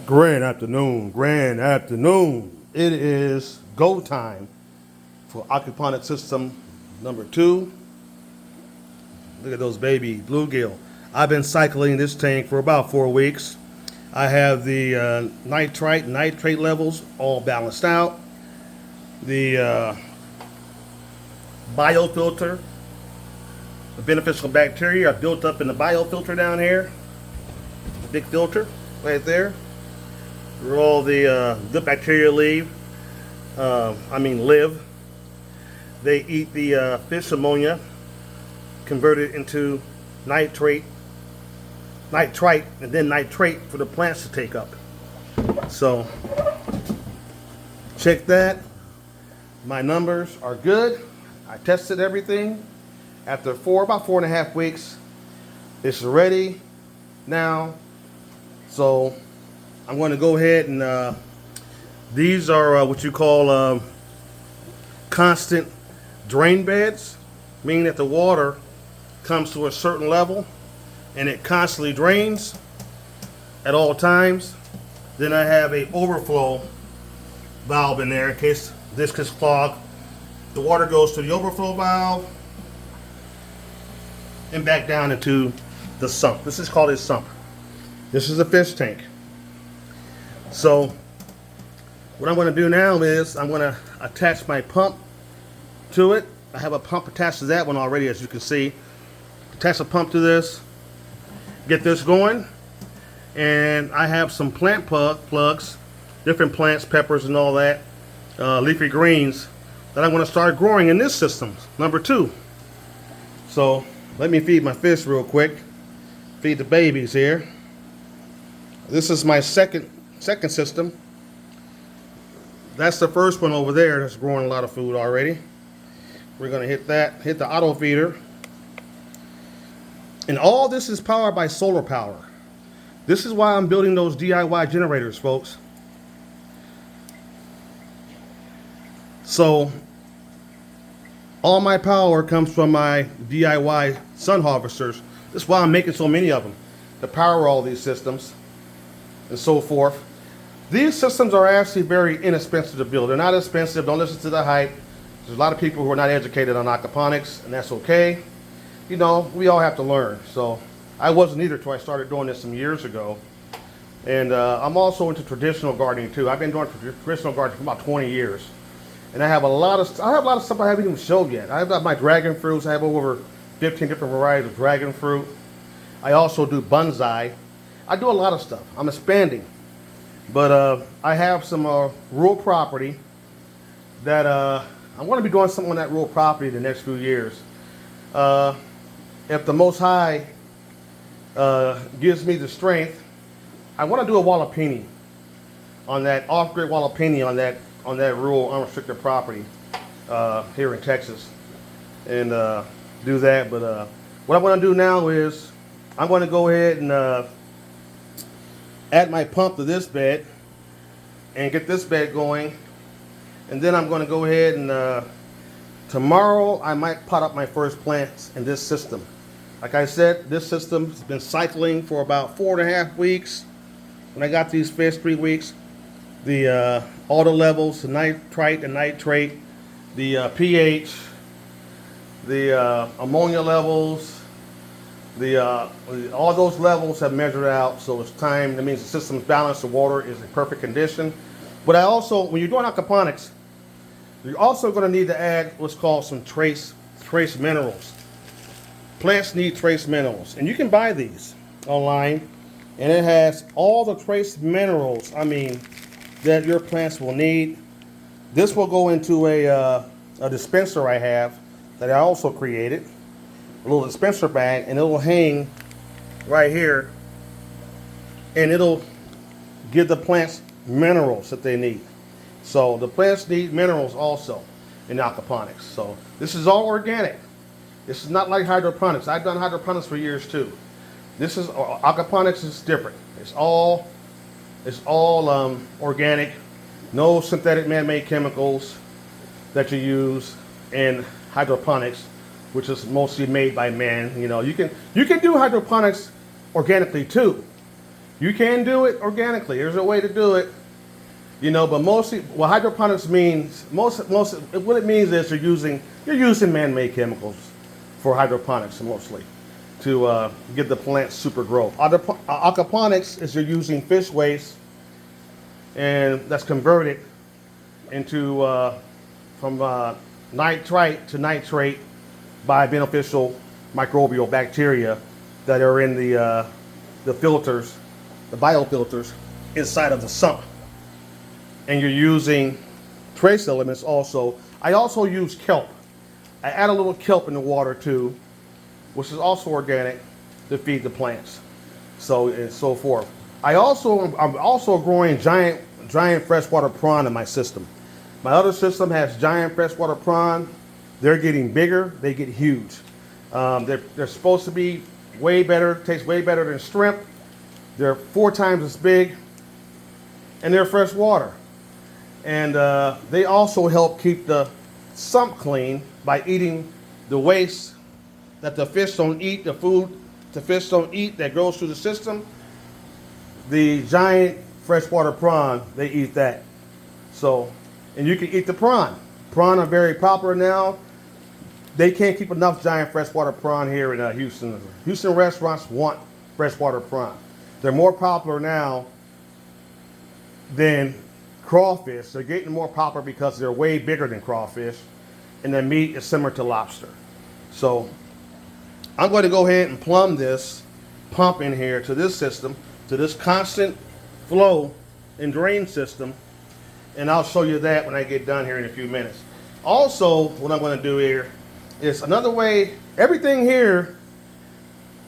Grand afternoon, grand afternoon. It is go time for aquaponics system number 2. Look at those baby bluegill. I've been cycling this tank for about 4 weeks. I have the nitrite and nitrate levels all balanced out. The biofilter, the beneficial bacteria are built up in the biofilter down here. The big filter right there. Where all the good bacteria live. They eat the fish ammonia, convert it into nitrite, and then nitrate for the plants to take up. So, check that. My numbers are good. I tested everything. After about 4.5 weeks, it's ready now. So, I'm going to go ahead and these are what you call constant drain beds, meaning that the water comes to a certain level and it constantly drains at all times. Then I have a overflow valve in there in case this gets clogged. The water goes to the overflow valve and back down into the sump. This is called a sump. This is a fish tank. So what I'm going to do now is I'm going to attach my pump to it. I have a pump attached to that one already, as you can see. Attach a pump to this, get this going, and I have some plant plugs, different plants, peppers and all that, leafy greens, that I'm going to start growing in this system, number 2. So let me feed my fish real quick, feed the babies here. This is my second system. That's the first one over there that's growing a lot of food already. We're going to hit the auto feeder. And all this is powered by solar power. This is why I'm building those DIY generators, folks. So all my power comes from my DIY sun harvesters. That's why I'm making so many of them, to power all these systems and so forth. These systems are actually very inexpensive to build. They're not expensive. Don't listen to the hype. There's a lot of people who are not educated on aquaponics, and that's okay. You know, we all have to learn. So I wasn't either until I started doing this some years ago. And I'm also into traditional gardening too. I've been doing traditional gardening for about 20 years. And I have a lot of stuff I haven't even showed yet. I've got my dragon fruits. I have over 15 different varieties of dragon fruit. I also do bonsai. I do a lot of stuff. I'm expanding. But I have some rural property that I want to be doing something on that rural property the next few years. If the Most High gives me the strength, I want to do a jalapeno on that off-grid jalapeno on that rural unrestricted property here in Texas, and do that. But what I want to do now is I'm going to go ahead and add my pump to this bed and get this bed going, and then I'm going to go ahead and tomorrow I might pot up my first plants in this system. Like I said, this system has been cycling for about 4.5 weeks. When I got these fish, 3 weeks, the all the levels, the nitrite and nitrate, the pH, the ammonia levels, all those levels have measured out, so it's time. That means the system's balanced, the water is in perfect condition. But I also, when you're doing aquaponics, you're also going to need to add what's called some trace minerals. Plants need trace minerals, and you can buy these online, and it has all the trace minerals, that your plants will need. This will go into a dispenser I have that I also created. A little dispenser bag, and it will hang right here, and it'll give the plants minerals that they need. So the plants need minerals also in aquaponics. So this is all organic. This is not like hydroponics. I've done hydroponics for years too. This is aquaponics is different. It's all organic, no synthetic man-made chemicals that you use in hydroponics, which is mostly made by man. You know, you can do hydroponics organically too. You can do it organically. There's a way to do it, you know. But mostly, what hydroponics means, what it means is you're using man-made chemicals for hydroponics mostly to get the plants super growth. Aquaponics is you're using fish waste, and that's converted into from nitrite to nitrate by beneficial microbial bacteria that are in the filters, the biofilters inside of the sump. And you're using trace elements also. I also use kelp. I add a little kelp in the water too, which is also organic, to feed the plants, so and so forth. I'm also growing giant freshwater prawn in my system. My other system has giant freshwater prawn. They're getting bigger. They get huge. They're supposed to be way better. Taste way better than shrimp. They're 4 times as big, and they're fresh water. And they also help keep the sump clean by eating the waste that the fish don't eat, the food the fish don't eat that goes through the system. The giant freshwater prawn, they eat that. So, and you can eat the prawn. Prawn are very popular now. They can't keep enough giant freshwater prawn here in Houston. Houston restaurants want freshwater prawn. They're more popular now than crawfish. They're getting more popular because they're way bigger than crawfish, and their meat is similar to lobster. So I'm going to go ahead and plumb this pump in here to this system, to this constant flow and drain system, and I'll show you that when I get done here in a few minutes. Also, what I'm going to do here is another way. Everything here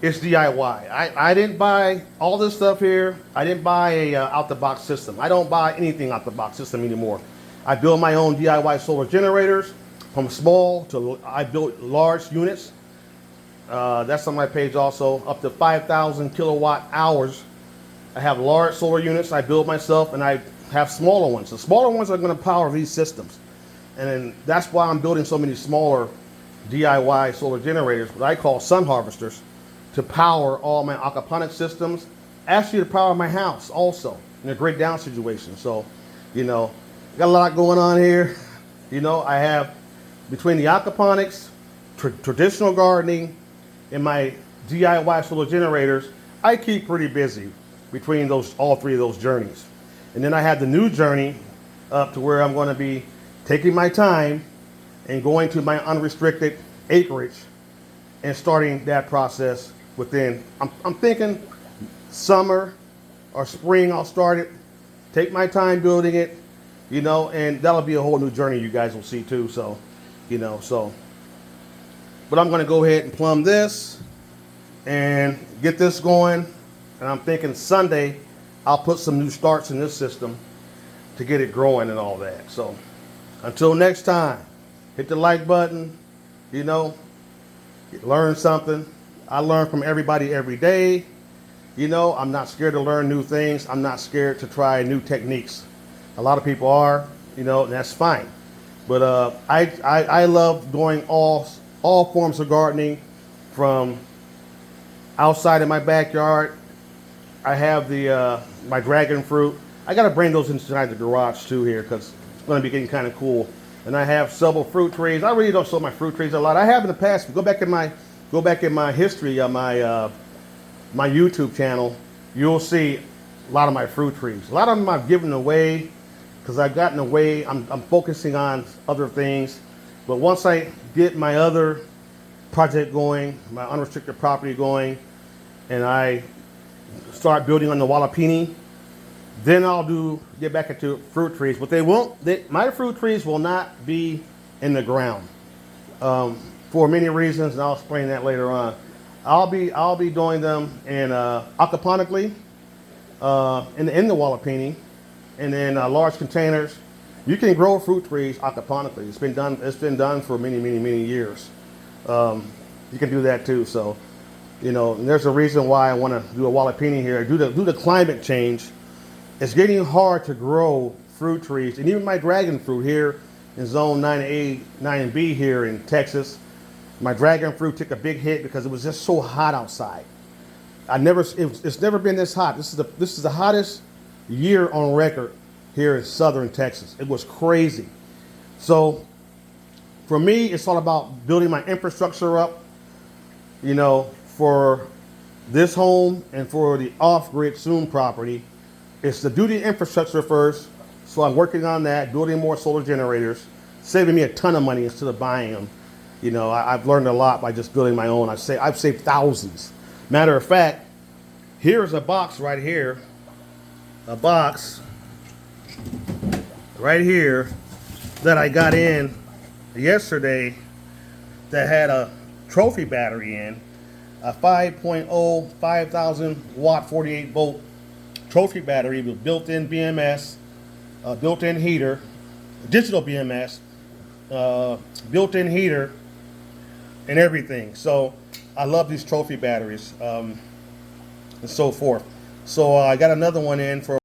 is DIY. I didn't buy all this stuff here. I didn't buy a out-the-box system. I don't buy anything out-the-box system anymore. I build my own DIY solar generators, from small to I built large units. That's on my page also, up to 5,000 kilowatt hours. I have large solar units I build myself, and I have smaller ones. The smaller ones are going to power these systems. And then that's why I'm building so many smaller DIY solar generators, what I call sun harvesters, to power all my aquaponics systems, actually to power my house also in a grid down situation. So, you know, got a lot going on here. You know, I have, between the aquaponics, traditional gardening, and my DIY solar generators, I keep pretty busy between all 3 of those journeys. And then I have the new journey up to where I'm going to be taking my time and going to my unrestricted acreage and starting that process within, I'm thinking summer or spring I'll start it, take my time building it, you know, and that'll be a whole new journey you guys will see too. So, you know, but I'm going to go ahead and plumb this and get this going. And I'm thinking Sunday I'll put some new starts in this system to get it growing and all that. So until next time, hit the like button, you know, learn something. I learn from everybody every day. You know, I'm not scared to learn new things. I'm not scared to try new techniques. A lot of people are, you know, and that's fine. But I love going all forms of gardening, from outside in my backyard. I have my dragon fruit. I got to bring those inside the garage too here, because it's going to be getting kind of cool. And I have several fruit trees. I really don't show my fruit trees a lot. I have in the past. Go back in my history of my YouTube channel. You'll see a lot of my fruit trees. A lot of them I've given away because I've gotten away. I'm focusing on other things. But once I get my other project going, my unrestricted property going, and I start building on the Walapini, then I'll get back into fruit trees. But my fruit trees will not be in the ground for many reasons, and I'll explain that later on. I'll be doing them in aquaponically in the Walapini, and in large containers. You can grow fruit trees aquaponically. It's been done for many years. You can do that too. So, you know, and there's a reason why I want to do a Walapini here. Due to climate change, it's getting hard to grow fruit trees, and even my dragon fruit here in zone 9A, 9B here in Texas. My dragon fruit took a big hit because it was just so hot outside. It's never been this hot. This is the hottest year on record here in southern Texas. It was crazy. So for me, it's all about building my infrastructure up, you know, for this home and for the off-grid soon property. It's to do the infrastructure first. So I'm working on that, building more solar generators, saving me a ton of money instead of buying them. You know, I've learned a lot by just building my own. I've saved thousands. Matter of fact, here's a box right here. A box right here that I got in yesterday that had a trophy battery in. A 5.0, 5,000 watt, 48 volt trophy battery with built-in BMS, built-in heater, digital BMS, built-in heater, and everything. So I love these trophy batteries and so forth. So I got another one in for